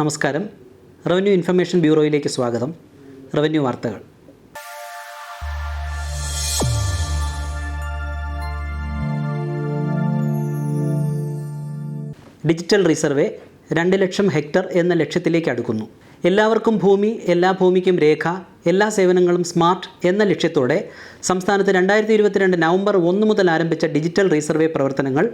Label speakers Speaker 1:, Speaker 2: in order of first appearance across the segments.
Speaker 1: നമസ്കാരം. Revenue information ബ്യൂറോയിലേക്ക് സ്വാഗതം. Revenue വാർത്തകൾ. ഡിജിറ്റൽ റീസർവേ 2 ലക്ഷം ഹെക്ടർ എന്ന ലക്ഷ്യത്തിലേക്ക് അടുക്കുന്നു. എല്ലാവർക്കും ഭൂമി, എല്ലാ ഭൂമിക്കും രേഖ, എല്ലാ സേവനങ്ങളും സ്മാർട്ട് എന്ന ലക്ഷ്യത്തോടെ സംസ്ഥാനത്ത് 2022 നവംബർ 1 മുതൽ ആരംഭിച്ച ഡിജിറ്റൽ റീസർവേ പ്രവർത്തനങ്ങൾ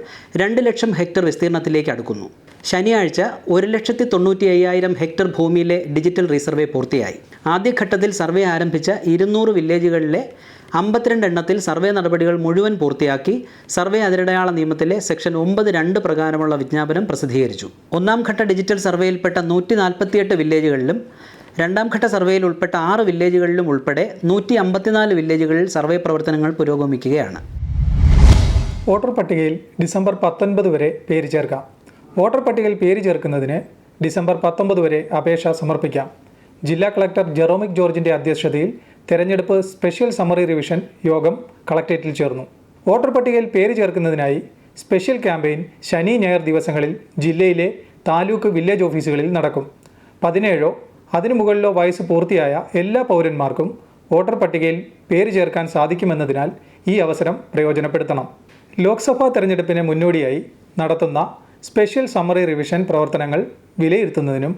Speaker 1: 2 ലക്ഷം ഹെക്ടർ വിസ്തീർണത്തിലേക്ക് അടുക്കുന്നു. ശനിയാഴ്ച 1,95,000 ഹെക്ടർ ഭൂമിയിലെ ഡിജിറ്റൽ റീസർവേ പൂർത്തിയായി. ആദ്യഘട്ടത്തിൽ സർവേ ആരംഭിച്ച 200 വില്ലേജുകളിലെ 52 എണ്ണത്തിൽ സർവേ നടപടികൾ മുഴുവൻ പൂർത്തിയാക്കി. സർവേ അതിരടയാള നിയമത്തിലെ സെക്ഷൻ 9(2) പ്രകാരമുള്ള വിജ്ഞാപനം പ്രസിദ്ധീകരിച്ചു. ഒന്നാം ഘട്ട ഡിജിറ്റൽ സർവേയിൽപ്പെട്ട 148 വില്ലേജുകളിലും രണ്ടാം ഘട്ട സർവേയിൽ ഉൾപ്പെട്ട 6 വില്ലേജുകളിലും ഉൾപ്പെടെ 154 വില്ലേജുകളിൽ സർവേ പ്രവർത്തനങ്ങൾ പുരോഗമിക്കുകയാണ്.
Speaker 2: വോട്ടർ പട്ടികയിൽ ഡിസംബർ 19 വരെ പേര് ചേർക്കാം. വോട്ടർ പട്ടികയിൽ പേര് ചേർക്കുന്നതിന് ഡിസംബർ 19 വരെ അപേക്ഷ സമർപ്പിക്കാം. ജില്ലാ കളക്ടർ ജെറോമിക് ജോർജിൻ്റെ അധ്യക്ഷതയിൽ തെരഞ്ഞെടുപ്പ് സ്പെഷ്യൽ സമ്മറി റിവിഷൻ യോഗം കളക്ടറേറ്റിൽ ചേർന്നു. വോട്ടർ പട്ടികയിൽ പേര് ചേർക്കുന്നതിനായി സ്പെഷ്യൽ ക്യാമ്പയിൻ ശനി ഞായർ ദിവസങ്ങളിൽ ജില്ലയിലെ താലൂക്ക് വില്ലേജ് ഓഫീസുകളിൽ നടക്കും. 17 അതിനു മുകളിലോ വയസ്സ് പൂർത്തിയായ എല്ലാ പൗരന്മാർക്കും വോട്ടർ പട്ടികയിൽ പേര് ചേർക്കാൻ സാധിക്കുമെന്നതിനാൽ ഈ അവസരം പ്രയോജനപ്പെടുത്തണം. ലോക്സഭാ തെരഞ്ഞെടുപ്പിന് മുന്നോടിയായി നടത്തുന്ന സ്പെഷ്യൽ സമ്മറി റിവിഷൻ പ്രവർത്തനങ്ങൾ വിലയിരുത്തുന്നതിനും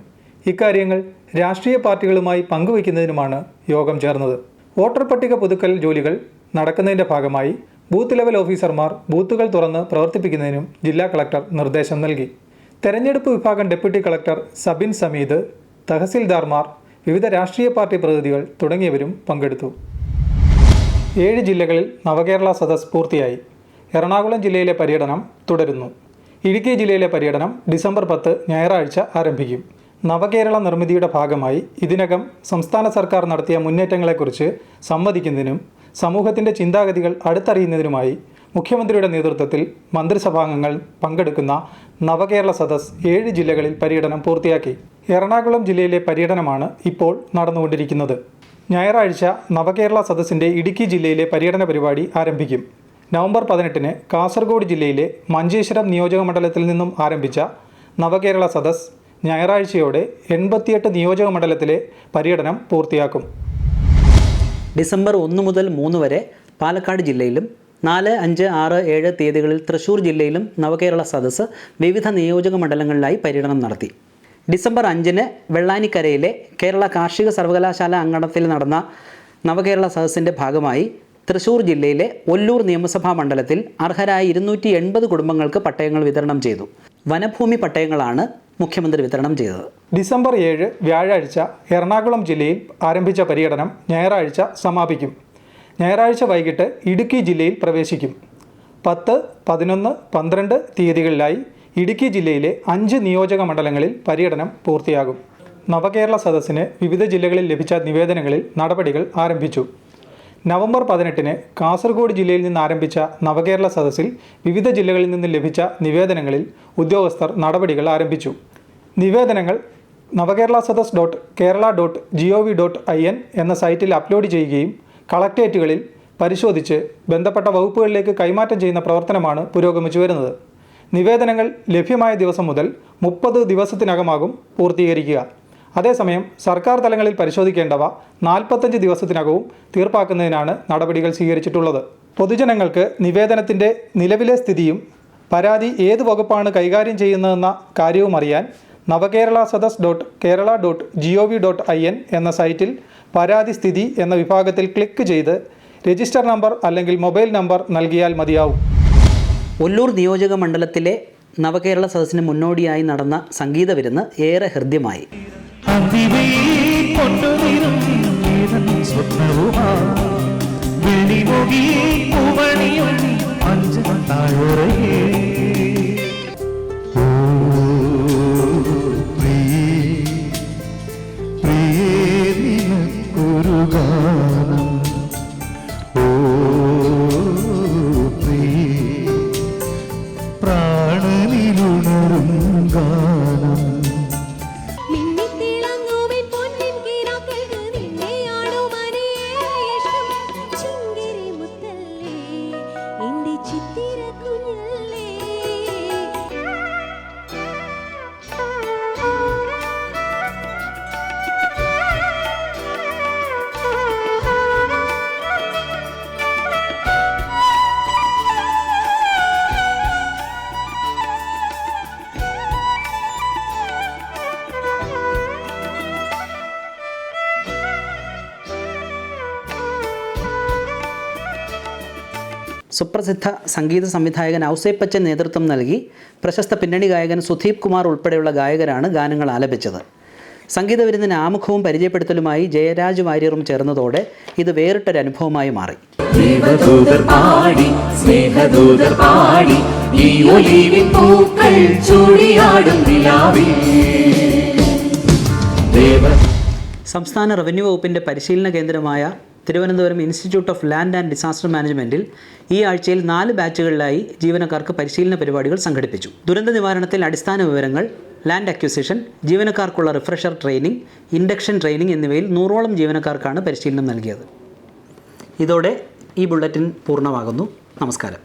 Speaker 2: ഇക്കാര്യങ്ങൾ രാഷ്ട്രീയ പാർട്ടികളുമായി പങ്കുവയ്ക്കുന്നതിനുമാണ് യോഗം ചേർന്നത്. വോട്ടർ പട്ടിക പുതുക്കൽ ജോലികൾ നടക്കുന്നതിൻ്റെ ഭാഗമായി ബൂത്ത് ലെവൽ ഓഫീസർമാർ ബൂത്തുകൾ തുറന്ന് പ്രവർത്തിപ്പിക്കുന്നതിനും ജില്ലാ കളക്ടർ നിർദ്ദേശം നൽകി. തെരഞ്ഞെടുപ്പ് വിഭാഗം ഡെപ്യൂട്ടി കളക്ടർ സബിൻ സമീദ്, തഹസിൽദാർമാർ, വിവിധ രാഷ്ട്രീയ പാർട്ടി പ്രതിനിധികൾ തുടങ്ങിയവരും പങ്കെടുത്തു. 7 ജില്ലകളിൽ നവകേരള സദസ് പൂർത്തിയായി. എറണാകുളം ജില്ലയിലെ പര്യടനം തുടരുന്നു. ഇടുക്കി ജില്ലയിലെ പര്യടനം ഡിസംബർ 10 ഞായറാഴ്ച ആരംഭിക്കും. നവകേരള നിർമ്മിതിയുടെ ഭാഗമായി ഇതിനകം സംസ്ഥാന സർക്കാർ നടത്തിയ മുന്നേറ്റങ്ങളെക്കുറിച്ച് സംവദിക്കുന്നതിനും സമൂഹത്തിൻ്റെ ചിന്താഗതികൾ അടുത്തറിയുന്നതിനുമായി മുഖ്യമന്ത്രിയുടെ നേതൃത്വത്തിൽ മന്ത്രിസഭാംഗങ്ങൾ പങ്കെടുക്കുന്ന നവകേരള സദസ് 7 ജില്ലകളിൽ പര്യടനം പൂർത്തിയാക്കി. എറണാകുളം ജില്ലയിലെ പര്യടനമാണ് ഇപ്പോൾ നടന്നുകൊണ്ടിരിക്കുന്നത്. ഞായറാഴ്ച നവകേരള സദസ്സിൻ്റെ ഇടുക്കി ജില്ലയിലെ പര്യടന പരിപാടി ആരംഭിക്കും. നവംബർ 18 കാസർഗോഡ് ജില്ലയിലെ മഞ്ചേശ്വരം നിയോജക മണ്ഡലത്തിൽ നിന്നും ആരംഭിച്ച നവകേരള സദസ് ഞായറാഴ്ചയോടെ 88 നിയോജക മണ്ഡലത്തിലെ പര്യടനം പൂർത്തിയാക്കും.
Speaker 1: ഡിസംബർ 1 മുതൽ 3 വരെ പാലക്കാട് ജില്ലയിലും 4, 5, 6, 7 തീയതികളിൽ തൃശ്ശൂർ ജില്ലയിലും നവകേരള സദസ്സ് വിവിധ നിയോജക മണ്ഡലങ്ങളിലായി പര്യടനം നടത്തി. ഡിസംബർ 5 വെള്ളാനിക്കരയിലെ കേരള കാർഷിക സർവകലാശാല അങ്കണത്തിൽ നടന്ന നവകേരള സദസ്സിൻ്റെ ഭാഗമായി തൃശ്ശൂർ ജില്ലയിലെ ഒല്ലൂർ നിയമസഭാ മണ്ഡലത്തിൽ അർഹരായ 280 കുടുംബങ്ങൾക്ക് പട്ടയങ്ങൾ വിതരണം ചെയ്തു. വനഭൂമി പട്ടയങ്ങളാണ് മുഖ്യമന്ത്രി വിതരണം ചെയ്തത്.
Speaker 2: ഡിസംബർ 7 വ്യാഴാഴ്ച എറണാകുളം ജില്ലയിൽ ആരംഭിച്ച പര്യടനം ഞായറാഴ്ച സമാപിക്കും. ഞായറാഴ്ച വൈകിട്ട് ഇടുക്കി ജില്ലയിൽ പ്രവേശിക്കും. 10, 11, 12 തീയതികളിലായി ഇടുക്കി ജില്ലയിലെ 5 നിയോജക മണ്ഡലങ്ങളിൽ പര്യടനം പൂർത്തിയാകും. നവകേരള സദസ്സിന് വിവിധ ജില്ലകളിൽ ലഭിച്ച നിവേദനങ്ങളിൽ നടപടികൾ ആരംഭിച്ചു. നവംബർ 18 കാസർഗോഡ് ജില്ലയിൽ നിന്ന് ആരംഭിച്ച നവകേരള സദസ്സിൽ വിവിധ ജില്ലകളിൽ നിന്ന് ലഭിച്ച നിവേദനങ്ങളിൽ ഉദ്യോഗസ്ഥർ നടപടികൾ ആരംഭിച്ചു. നിവേദനങ്ങൾ നവകേരള സദസ് .kerala.gov.in എന്ന സൈറ്റിൽ അപ്ലോഡ് ചെയ്യുകയും കളക്ടറേറ്റുകളിൽ പരിശോധിച്ച് ബന്ധപ്പെട്ട വകുപ്പുകളിലേക്ക് കൈമാറ്റം ചെയ്യുന്ന പ്രവർത്തനമാണ് പുരോഗമിച്ചു വരുന്നത്. നിവേദനങ്ങൾ ലഭ്യമായ ദിവസം മുതൽ 30 ദിവസത്തിനകമാകും പൂർത്തീകരിക്കുക. അതേസമയം സർക്കാർ തലങ്ങളിൽ പരിശോധിക്കേണ്ടവ 45 ദിവസത്തിനകവും തീർപ്പാക്കുന്നതിനാണ് നടപടികൾ സ്വീകരിച്ചിട്ടുള്ളത്. പൊതുജനങ്ങൾക്ക് നിവേദനത്തിൻ്റെ നിലവിലെ സ്ഥിതിയും പരാതി ഏത് വകുപ്പാണ് കൈകാര്യം ചെയ്യുന്നതെന്ന കാര്യവും അറിയാൻ നവകേരള സദസ് .kerala.gov.in എന്ന സൈറ്റിൽ പരാതി സ്ഥിതി എന്ന വിഭാഗത്തിൽ ക്ലിക്ക് ചെയ്ത് രജിസ്റ്റർ നമ്പർ അല്ലെങ്കിൽ മൊബൈൽ നമ്പർ നൽകിയാൽ മതിയാവും.
Speaker 1: ഒല്ലൂർ നിയോജക മണ്ഡലത്തിലെ നവകേരള സദസ്സിന് മുന്നോടിയായി നടന്ന സംഗീത വിരുന്ന് ഏറെ ഹൃദ്യമായി.
Speaker 3: ചിത്തിര കുഞ്ഞല്ലേ
Speaker 1: സുപ്രസിദ്ധ സംഗീത സംവിധായകൻ ഔസേപ്പച്ചൻ നേതൃത്വം നൽകി പ്രശസ്ത പിന്നണി ഗായകൻ സുധീപ് കുമാർ ഉൾപ്പെടെയുള്ള ഗായകരാണ് ഗാനങ്ങൾ ആലപിച്ചത്. സംഗീത വിരുന്നിന് ആമുഖവും പരിചയപ്പെടുത്തലുമായി ജയരാജ് വാര്യറും ചേർന്നതോടെ ഇത് വേറിട്ടൊരനുഭവമായി മാറി. സംസ്ഥാന റവന്യൂ വകുപ്പിൻ്റെ പരിശീലന കേന്ദ്രമായ Thiruvananthapuram institute of land and disaster മാനേജ്മെൻറ്റിൽ ഈ ആഴ്ചയിൽ 4 ബാച്ചുകളിലായി ജീവനക്കാർക്ക് പരിശീലന പരിപാടികൾ സംഘടിപ്പിച്ചു. ദുരന്ത നിവാരണത്തിൽ അടിസ്ഥാന വിവരങ്ങൾ, ലാൻഡ് അക്വിസിഷൻ, ജീവനക്കാർക്കുള്ള റിഫ്രഷർ ട്രെയിനിങ്, ഇൻഡക്ഷൻ ട്രെയിനിങ് എന്നിവയിൽ 100ഓളം ജീവനക്കാർക്കാണ് പരിശീലനം നൽകിയത്. ഇതോടെ ഈ ബുള്ളറ്റിൻ പൂർണ്ണമാകുന്നു. നമസ്കാരം.